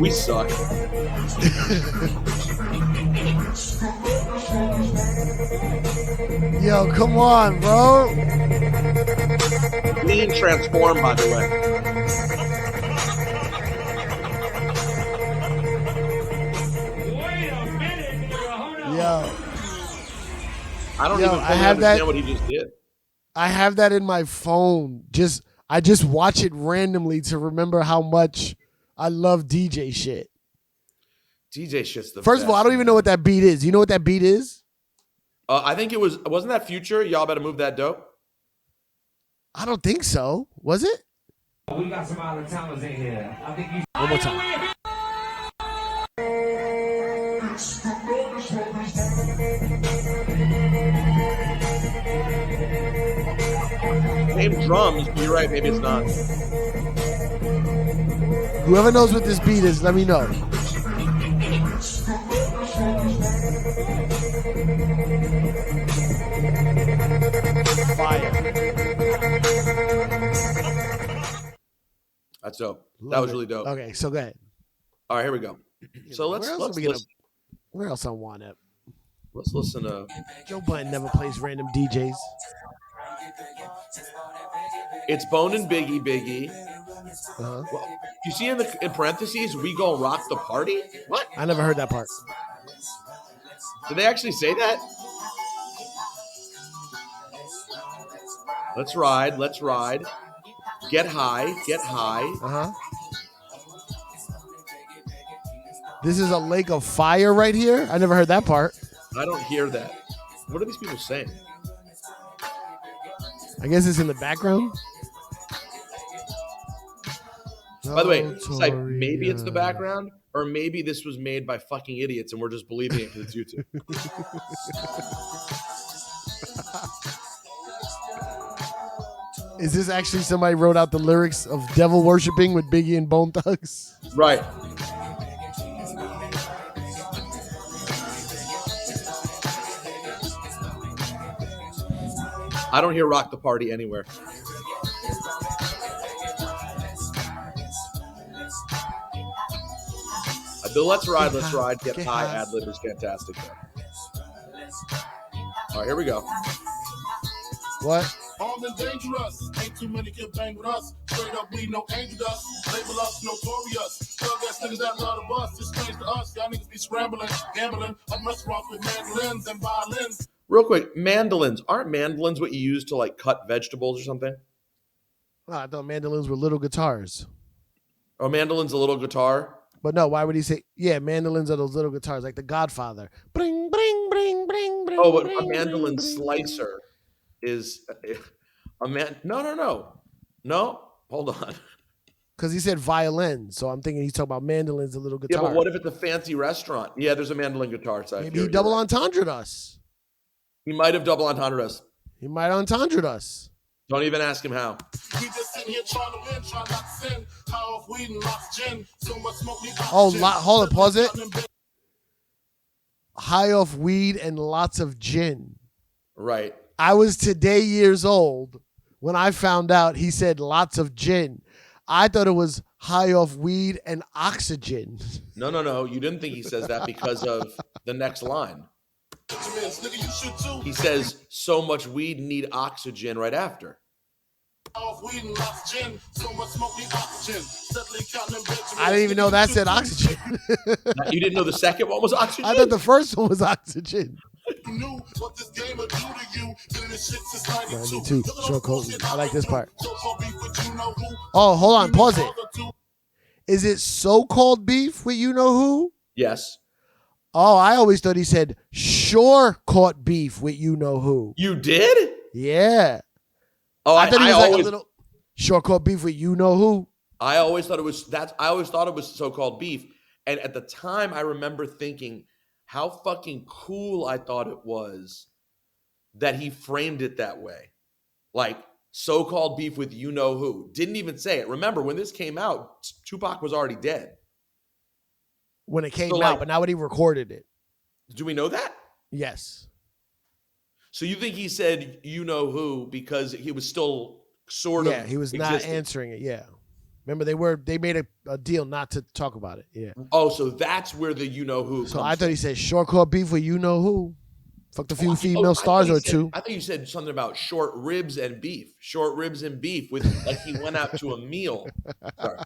We suck. Yo, come on, bro. Being transformed, by the way. Wait a minute, nigga. Hold on. Yo. I don't even fully understand what he just did. I have that in my phone. I just watch it randomly to remember how much I love DJ shit. DJ shit's the First of all, I don't even know what that beat is. You know what that beat is? I think wasn't that Future? Y'all better move that dope. I don't think so. Was it? We got some out of towners in here. I think you. One more time. Name drums, but you're right, maybe it's not. Whoever knows what this beat is, let me know. Fire. That's dope. That was really dope. Okay, so go ahead. All right, here we go. So let's listen. Where else I want it? Let's listen to. Joe Budden never plays random DJs. It's Bone and Biggie. Uh-huh. Well, you see in parentheses, we gon' rock the party? What? I never heard that part. Did they actually say that? Let's ride. Get high. Uh-huh. This is a lake of fire right here? I never heard that part. I don't hear that. What are these people saying? I guess it's in the background. By the way, it's like maybe it's the background, or maybe this was made by fucking idiots and we're just believing it because it's YouTube. Is this actually somebody wrote out the lyrics of Devil Worshipping with Biggie and Bone Thugs? Right. I don't hear Rock the Party anywhere. The Let's Ride, Get High ad-lib is fantastic. All right, here we go. What? Armed and dangerous. Ain't too many can bang with us. Straight up, we no angel dust. Label us notorious. Thug ass niggas that love the bus. It's strange to us. Y'all niggas be scrambling, gambling. Up restaurants with mandolins and violins. Real quick, mandolins. Aren't mandolins what you use to like cut vegetables or something? Oh, I thought mandolins were little guitars. Oh, mandolin's a little guitar? But no, why would he say, yeah, mandolins are those little guitars, like the Godfather. Bring, bring, bring, bring, bring. Oh, but bring, a mandolin bring, slicer is a man. No, hold on. Because he said violin, so I'm thinking he's talking about mandolins, the little guitar. Yeah, but what if it's a fancy restaurant? Yeah, there's a mandolin guitar. So maybe he double entendre'd us. He might have double entendre'd us. He might have entendre'd us. Don't even ask him how. We just sitting here trying to win, trying not to sin. High off weed and lots of gin. So much smoke, hold on, pause it. High off weed and lots of gin. Right. I was today years old when I found out he said lots of gin. I thought it was high off weed and oxygen. No. You didn't think he says that because of the next line. He says so much weed need oxygen right after. I didn't even know that said oxygen. You didn't know the second one was oxygen? I thought the first one was oxygen. Knew what this game would do to you. Been in this shit since 92. 92. Short coat. I like this part. Oh, hold on. Pause it. Is it so-called beef with you know who? Yes. Oh, I always thought he said sure caught beef with you know who. You did? Yeah. Oh, I thought he was like a little sure caught beef with you know who. I always thought it was so-called beef. And at the time I remember thinking how fucking cool I thought it was that he framed it that way. Like so-called beef with you know who. Didn't even say it. Remember when this came out, Tupac was already dead. When it came out, but now when he recorded it. Do we know that? Yes. So you think he said you know who because he was still sort of he was existing. not answering it, yeah. Remember, they made a deal not to talk about it. Yeah. Oh, so that's where the you know who. So I thought he said short court beef with you know who. Fucked a few female stars or two. I thought you said something about short ribs and beef. Short ribs and beef with like he went out to a meal. Sorry.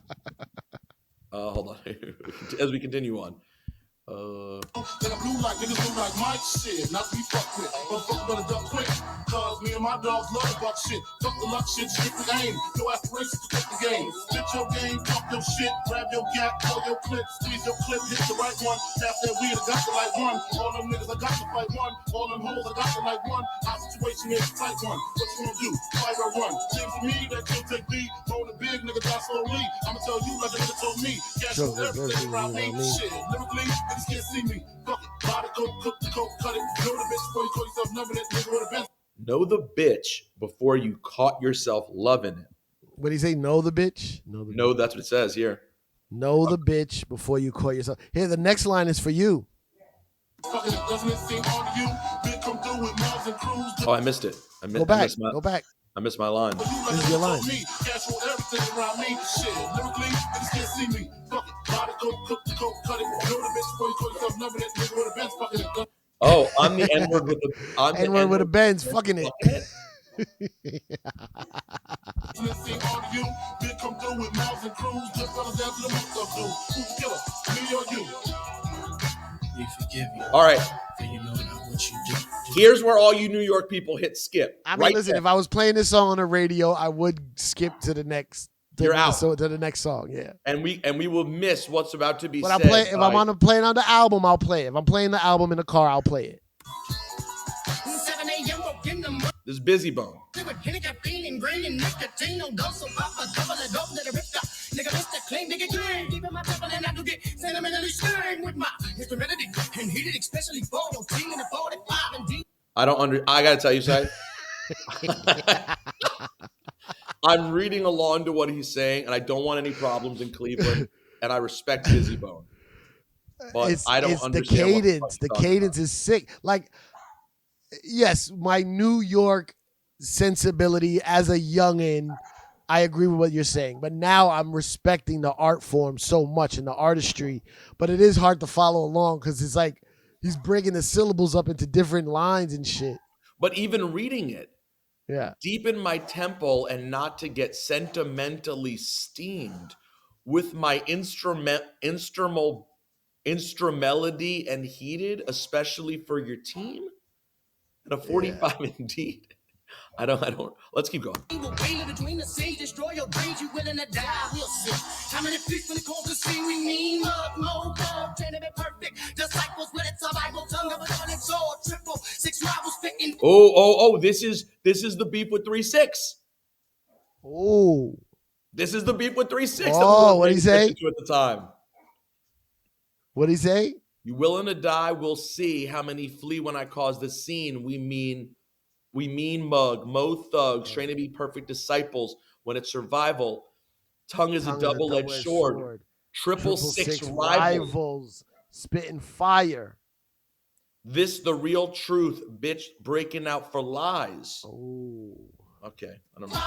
Hold on. As we continue on. Then I blew like niggas do like my shit, not to be fucked with. Motherfucker better duck quick, cause me and my dogs love the buck shit. Fuck the luck shit, strictly aim. No aspirations to take the game. Spit your game, talk your shit, grab your gap, pull your clip, squeeze your clip, hit the right one. Tap that weed, I got to like one. All them niggas, I got to fight one. All them hoes, I got to like one. Our situation is a tight one. What you gonna do? Fight or run? Seems to me that you'll take me. Roll the big nigga down slowly. I'ma tell you like a nigga told me. Cash is everything around me. Shit, lyrically, niggas can't see me. Fuck it, buy the coke, cook the coke, cut it. Know the bitch before you call yourself loving it. Nigga with a bench. Know the bitch before you caught yourself loving it. What did he say? Know the bitch? No, that's what it says here. Know the bitch before you caught yourself. Here, the next line is for you. Oh, I missed it. Go back. Go back. I missed my line. This is your line. Oh, I'm the N-word with the N-word with a Benz. Fucking it. All right. Here's where all you New York people hit skip. I mean, listen, if I was playing this song on the radio, I would skip to the next. You're out. So to the next song, yeah. And we will miss what's about to be but said. If I'm playing on the album, I'll play it. If I'm playing the album in the car, I'll play it. This is Busy Bone. I gotta tell you, Sai. I'm reading along to what he's saying, and I don't want any problems in Cleveland, and I respect Busy Bone. But I don't understand the cadence. The cadence is sick. Like, yes, my New York sensibility as a youngin', I agree with what you're saying. But now I'm respecting the art form so much and the artistry. But it is hard to follow along because it's like he's breaking the syllables up into different lines and shit. But even reading it, yeah, deep in my temple and not to get sentimentally steamed with my instrumentality and heated, especially for your team. And a 45 indeed. I don't. Let's keep going. Oh! This is the beef with 3-6. Oh, this is the beef with 3-6. Oh, what did he say? At the time, what did he say? You willing to die? We'll see how many flee when I cause the scene. We mean mug, mo thugs, train to be perfect disciples. When it's survival, tongue is a double-edged sword. Triple six rivals, spitting fire. This the real truth, bitch, breaking out for lies. Oh, okay. I don't know.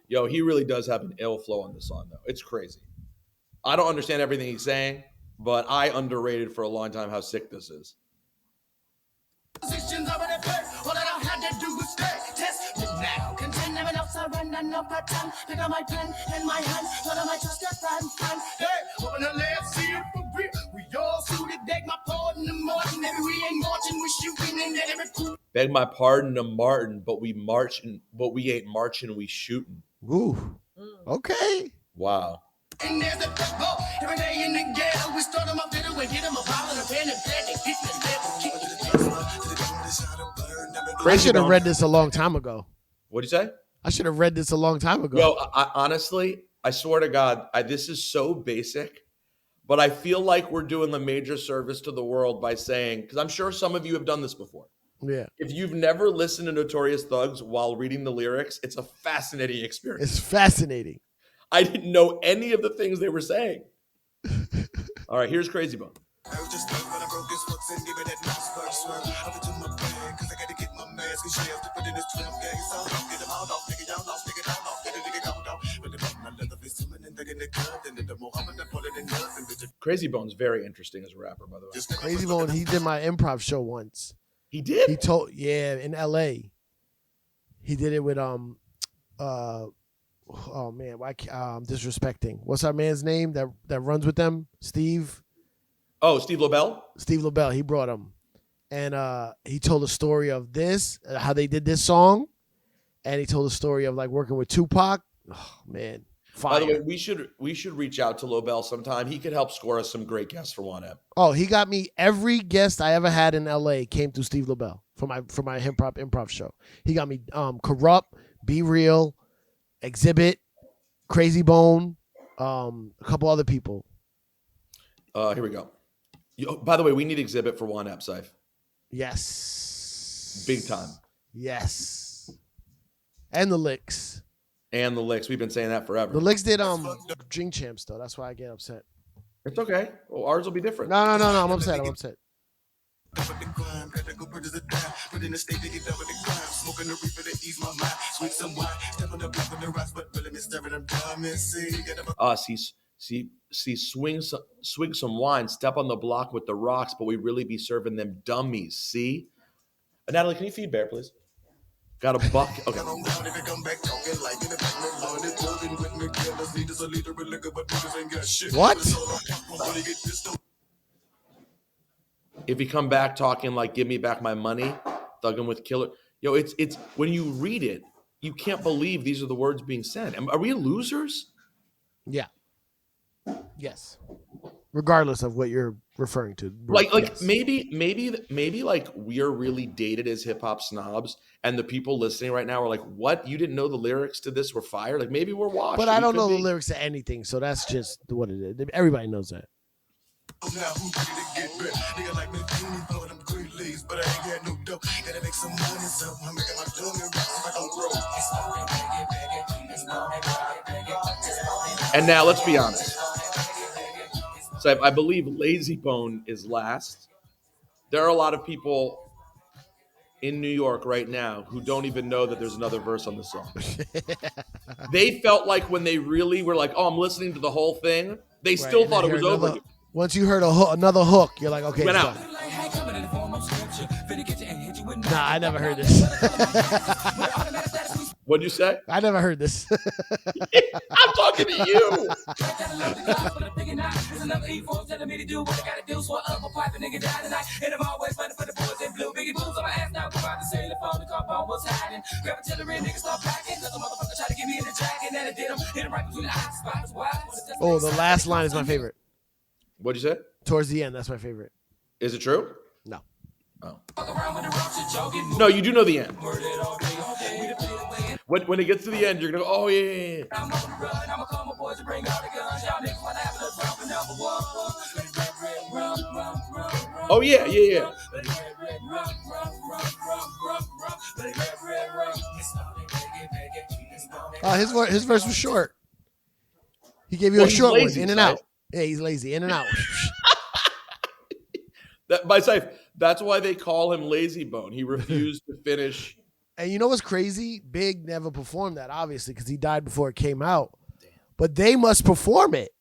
Yo, he really does have an ill flow on this song, though. It's crazy. I don't understand everything he's saying, but I underrated for a long time how sick this is. Beg my pardon to Martin, but we ain't marching, we shooting. Ooh. Okay. Wow. I should have read this a long time ago. What'd you say? I should have read this a long time ago. Yo, honestly, I swear to God, this is so basic, but I feel like we're doing a major service to the world by saying, because I'm sure some of you have done this before. Yeah. If you've never listened to Notorious Thugs while reading the lyrics, it's a fascinating experience. It's fascinating. I didn't know any of the things they were saying. All right, here's Crazy Bone. Crazy Bone's very interesting as a rapper, by the way. Crazy Bone, he did my improv show once. He did? He told, in LA. He did it with oh man, why I'm disrespecting. What's our man's name that runs with them? Steve. Oh, Steve LaBelle? Steve LaBelle, he brought him. And he told a story of this, how they did this song. And he told a story of like working with Tupac. Oh man. Fire. By the way, we should reach out to LaBelle sometime. He could help score us some great guests for 1M. Oh, he got me every guest I ever had in LA came through Steve LaBelle for my improv show. He got me Corrupt, Be Real, Exhibit, Crazy Bone, a couple other people. Here we go. By the way, we need Exhibit for 1M, Cipha. Yes. Big time. Yes. And the Licks. And the Licks. We've been saying that forever. The Licks did Drink Champs though. That's why I get upset. It's okay. Well, ours will be different. No. I'm upset. Swing some wine, step on the block with the rocks, but we really be serving them dummies. See? Natalie, can you feed Bear, please? Got a buck. Okay. What? If you come back talking like "Give me back my money," thugging with killer. It's when you read it, you can't believe these are the words being said. Are we losers? Yeah. Yes. Regardless of what you're referring to. Yes. maybe like we're really dated as hip hop snobs, and the people listening right now are like, "What? You didn't know the lyrics to this were fire?" Like maybe we're washed. But I don't know the lyrics to anything, so that's just what it is. Everybody knows that. And now let's be honest. So I believe Lazy Bone is last. There are a lot of people in New York right now who don't even know that there's another verse on the song. They felt like when they really were like, "Oh, I'm listening to the whole thing," they still thought it was over. Once you heard another hook, you're like, "Okay, went out." Nah, I never heard this. What'd you say? I never heard this. I'm talking to you. Oh, the last line is my favorite. What'd you say? Towards the end, that's my favorite. Is it true? No. Oh. No, you do know the end. When it gets to the end, you're gonna go, "Oh yeah." Oh yeah. His verse was short. He gave you a short one, in and out. Yeah, he's lazy, in and out. That's why they call him Lazy Bone. He refused to finish. And you know what's crazy? Big never performed that, obviously, because he died before it came out. Damn. But they must perform it.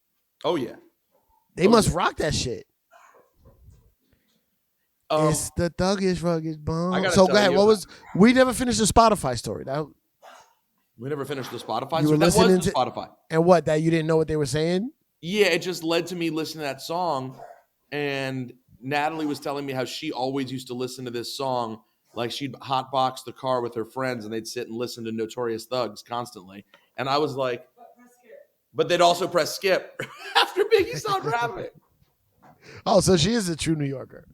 Oh, yeah. They must rock that shit. It's the thuggish, rugged bone. So go ahead. We never finished the Spotify story. We never finished the Spotify. You were listening to Spotify. And what? That you didn't know what they were saying? Yeah, it just led to me listening to that song. And Natalie was telling me how she always used to listen to this song. Like she'd hotbox the car with her friends and they'd sit and listen to Notorious Thugs constantly. And I was like, but they'd also press skip after Biggie stopped rapping. Oh, so she is a true New Yorker.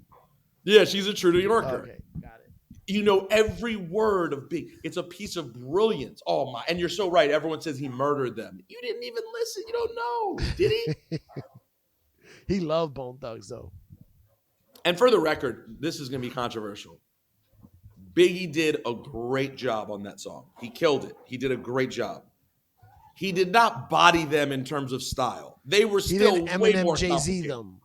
Yeah, she's a true New Yorker. Okay, got it. You know every word of Big. It's a piece of brilliance. Oh my! And you're so right. Everyone says he murdered them. You didn't even listen. You don't know, did he? He loved Bone Thugs though. And for the record, this is going to be controversial. Biggie did a great job on that song. He killed it. He did a great job. He did not body them in terms of style. They were still way more Jay-Z them.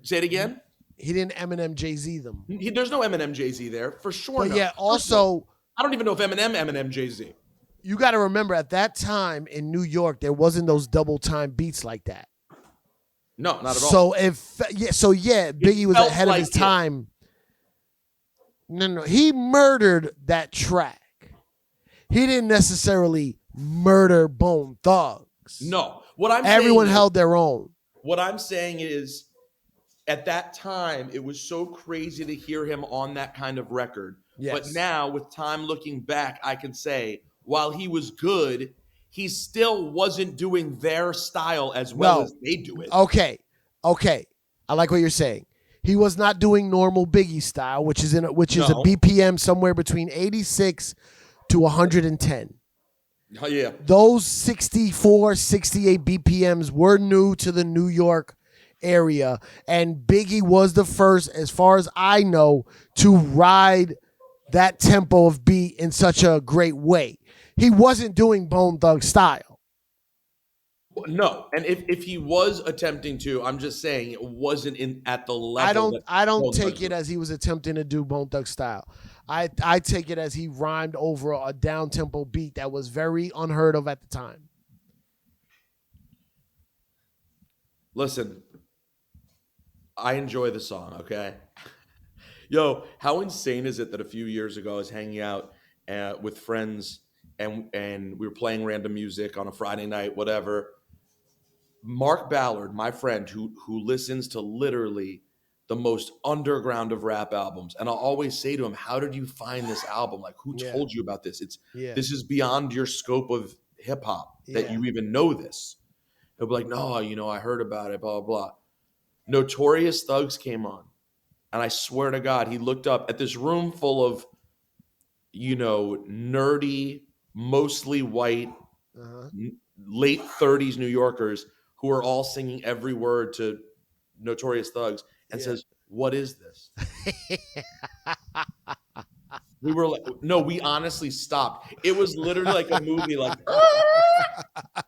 Say it again. He didn't Eminem Jay-Z them. There's no Eminem Jay-Z there for sure. But yeah, also I don't even know if Eminem Jay-Z. You got to remember at that time in New York, there wasn't those double time beats like that. No, not at all. So Biggie was ahead of his time. No, he murdered that track. He didn't necessarily murder Bone Thugs. No, everyone held their own. What I'm saying is, at that time, it was so crazy to hear him on that kind of record. Yes. But now, with time looking back, I can say, while he was good, he still wasn't doing their style as well as they do it. Okay. I like what you're saying. He was not doing normal Biggie style, which is a BPM somewhere between 86 to 110. Oh, yeah. Those 64, 68 BPMs were new to the New York area, and Biggie was the first, as far as I know, to ride that tempo of beat in such a great way. He wasn't doing Bone Thug style. No, and if he was attempting to, I'm just saying it wasn't at the level. I don't take it as he was attempting to do Bone Thug style. I take it as he rhymed over a down tempo beat that was very unheard of at the time. Listen, I enjoy the song. Okay, yo, how insane is it that a few years ago I was hanging out with friends and we were playing random music on a Friday night, whatever. Mark Ballard, my friend, who listens to literally the most underground of rap albums, and I'll always say to him, "How did you find this album? Like, who told you about this? This is beyond your scope of hip hop that you even know this." He'll be like, "No, I heard about it, blah, blah, blah." Notorious Thugs came on, and I swear to God, he looked up at this room full of, nerdy, mostly white, late 30s New Yorkers who are all singing every word to Notorious Thugs and says, "What is this?" We were like, no, we honestly stopped. It was literally like a movie, like,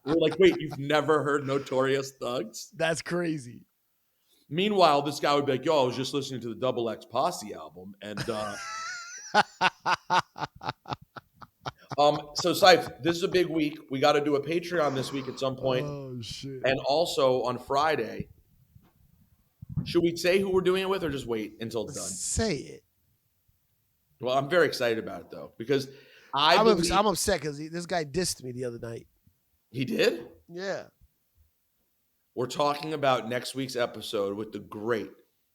we're like, wait, you've never heard Notorious Thugs? That's crazy. Meanwhile, this guy would be like, yo, I was just listening to the Double X Posse album. And so Cipha, this is a big week. We got to do a Patreon this week at some point. Oh, shit. And also on Friday, should we say who we're doing it with or just wait until it's done? Say it. Well, I'm very excited about it, though, because I'm upset because this guy dissed me the other night. He did? Yeah. We're talking about next week's episode with the great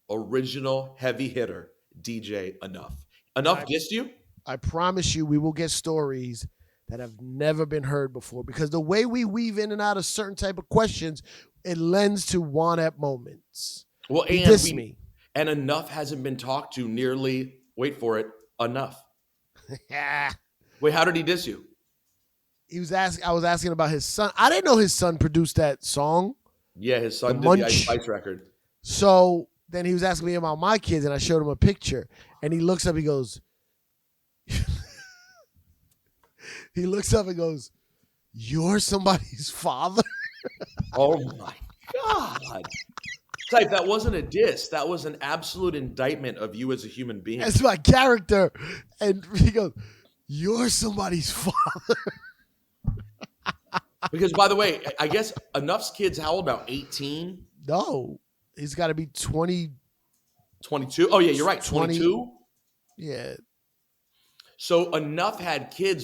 original heavy hitter, DJ Enough. Enough dissed you? I promise you we will get stories that have never been heard before, because the way we weave in and out of certain type of questions, it lends to Juan moments. Well, he dissed me. And Enough hasn't been talked to nearly, wait for it, enough. Wait, how did he diss you? I was asking about his son. I didn't know his son produced that song. Yeah, his son did the Ice Spice record. So then he was asking me about my kids, and I showed him a picture, and he looks up, he goes, "You're somebody's father?" Oh my God. Type, that wasn't a diss. That was an absolute indictment of you as a human being. That's my character. And he goes, "You're somebody's father." Because, by the way, I guess Enough's kids, how old, about 18? No, he's got to be 20. 22? Oh, yeah, you're right. 22? Yeah. So Enough had a kid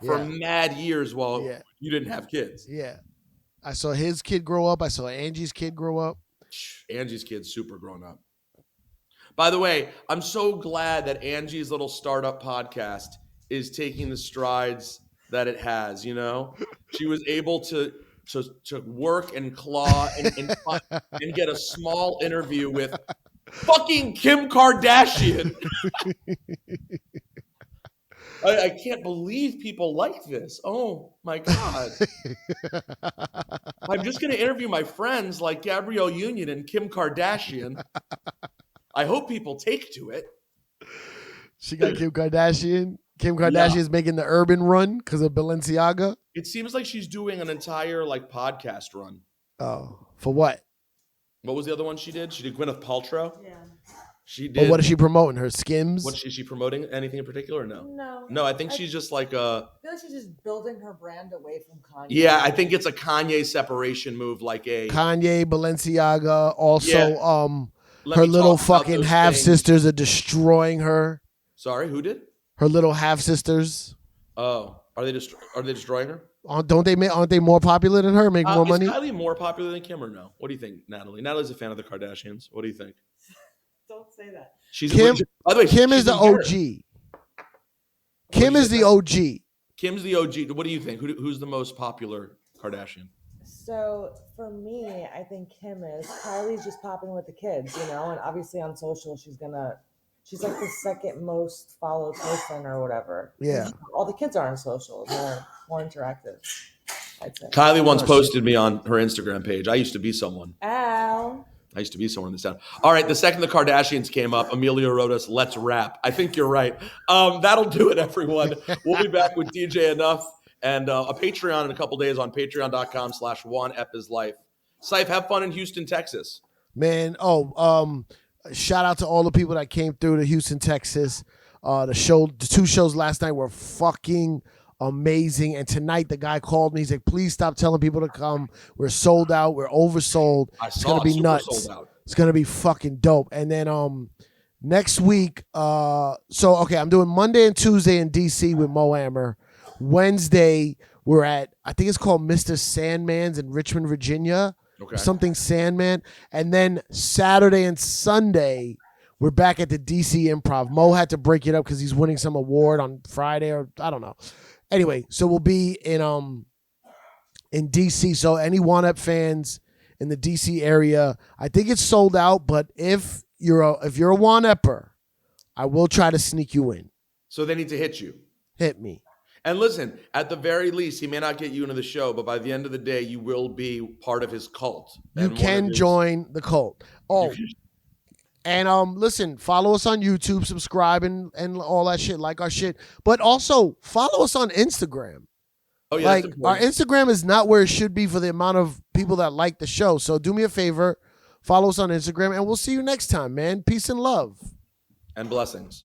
for mad years while you didn't have kids. Yeah. I saw his kid grow up. I saw Angie's kid grow up. Angie's kid's super grown up. By the way, I'm so glad that Angie's little startup podcast is taking the strides that it has, She was able to work and claw and get a small interview with fucking Kim Kardashian. I can't believe people like this. Oh my God. I'm just going to interview my friends like Gabrielle Union and Kim Kardashian. I hope people take to it. She got Kim Kardashian. Kim Kardashian is making the urban run because of Balenciaga. It seems like she's doing an entire podcast run. Oh, for what? What was the other one she did? She did Gwyneth Paltrow. Yeah. She did. But what is she promoting? Her Skims? Is she promoting anything in particular or no? No. No, I think she's just like I feel like she's just building her brand away from Kanye. Yeah, I think it's a Kanye separation move, like a Kanye, Balenciaga, also her little fucking half sisters are destroying her. Sorry, who did? Her little half sisters. Oh, are they destroying her? Aren't they more popular than her? Make more money? Is Kylie more popular than Kim or no? What do you think, Natalie? Natalie's a fan of the Kardashians. What do you think? Don't say that. By the way, Kim is the OG. Kim is the OG. Kim's the OG. What do you think? Who's the most popular Kardashian? So for me, I think Kim is. Kylie's just popping with the kids, and obviously on social, she's like the second most followed person or whatever. Yeah. All the kids are on social. They're more interactive, I'd say. Kylie once posted me on her Instagram page. I used to be someone. Ow. I used to be someone in this town. All right, the second the Kardashians came up, Amelia wrote us, "Let's rap." I think you're right. That'll do it, everyone. We'll be back with DJ Enough and a Patreon in a couple days on patreon.com/OneEpisLife. Cipha, have fun in Houston, Texas. Man, shout out to all the people that came through to Houston, Texas. The 2 shows last night were fucking amazing. And tonight the guy called me. He's like, please stop telling people to come. We're sold out. We're oversold. It's going to be nuts. It's going to be fucking dope. And then next week, I'm doing Monday and Tuesday in DC with Mo Ammer. Wednesday, we're at, I think it's called Mr. Sandman's in Richmond, Virginia. Okay. Something Sandman. And then Saturday and Sunday, we're back at the DC Improv. Mo had to break it up because he's winning some award on Friday, or I don't know. Anyway, so we'll be in DC. So any One Up fans in the DC area, I think it's sold out. But if you're a One Upper, I will try to sneak you in. So they need to hit you. Hit me. And listen, at the very least, he may not get you into the show, but by the end of the day, you will be part of his cult. You can join the cult. Oh, and listen, follow us on YouTube, subscribe, and all that shit, like our shit. But also follow us on Instagram. Oh yeah, like our Instagram is not where it should be for the amount of people that like the show. So do me a favor, follow us on Instagram, and we'll see you next time, man. Peace and love. And blessings.